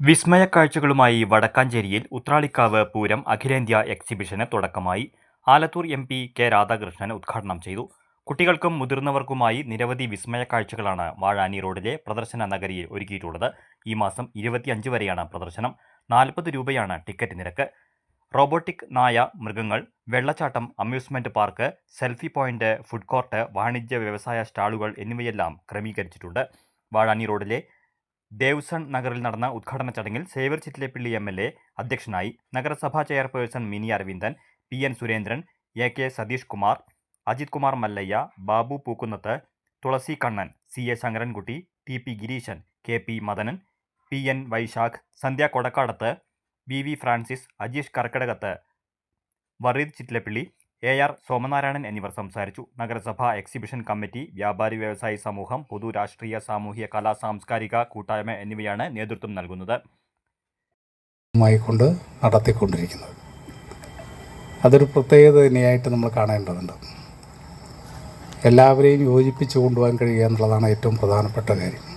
വിസ്മയക്കാഴ്ചകളുമായി വടക്കാഞ്ചേരിയിൽ ഉത്രാളിക്കാവ് പൂരം അഖിലേന്ത്യാ എക്സിബിഷന് തുടക്കമായി. Alathur MP. K. Radhakrishnan ഉദ്ഘാടനം ചെയ്തു. കുട്ടികൾക്കും മുതിർന്നവർക്കുമായി നിരവധി വിസ്മയക്കാഴ്ചകളാണ് വാഴാനി റോഡിലെ പ്രദർശന നഗരിയിൽ ഒരുക്കിയിട്ടുള്ളത്. ഈ മാസം 25 വരെയാണ് പ്രദർശനം. 40 രൂപയാണ് ടിക്കറ്റ് നിരക്ക്. റോബോട്ടിക് നായ, മൃഗങ്ങൾ, വെള്ളച്ചാട്ടം, amusement park, selfie point, food court, വാണിജ്യ വ്യവസായ സ്റ്റാളുകൾ എന്നിവയെല്ലാം ക്രമീകരിച്ചിട്ടുണ്ട്. വാഴാനി റോഡിലെ ദേവ്സൺ നഗറിൽ നടന്ന ഉദ്ഘാടന ചടങ്ങിൽ സേവ്യർ ചിറ്റിലപ്പള്ളി എം.എൽ.എ അധ്യക്ഷനായി. നഗരസഭാ chairperson Mini Aravindan, P N. Surendran, A K. Satheesh Kumar, Ajith Kumar Mallayya, Babu Pookkunnath, Thulasi Kannan, C A. Sankarankutty, T P. Gireesan, K P. Madanan, P N. Vaisakh, Sandhya Kodakkadath, V V. Francis, Ajeesh Karkidakath, Vareed Chittilappally, A R. Somanarayanan എന്നിവർ സംസാരിച്ചു. നഗരസഭ എക്സിബിഷൻ കമ്മിറ്റി, വ്യാപാരി വ്യവസായി സമൂഹം, പൊതു രാഷ്ട്രീയ സാമൂഹ്യ കലാ സാംസ്കാരിക കൂട്ടായ്മ എന്നിവയാണ് നേതൃത്വം നൽകുന്നത്. കൊണ്ട് നടത്തിക്കൊണ്ടിരിക്കുന്നത് അതൊരു പ്രത്യേകത തന്നെയായിട്ട് നമ്മൾ കാണേണ്ടതുണ്ട്. എല്ലാവരെയും യോജിപ്പിച്ച് കൊണ്ടുപോകാൻ കഴിയുക എന്നുള്ളതാണ് ഏറ്റവും പ്രധാനപ്പെട്ട കാര്യം.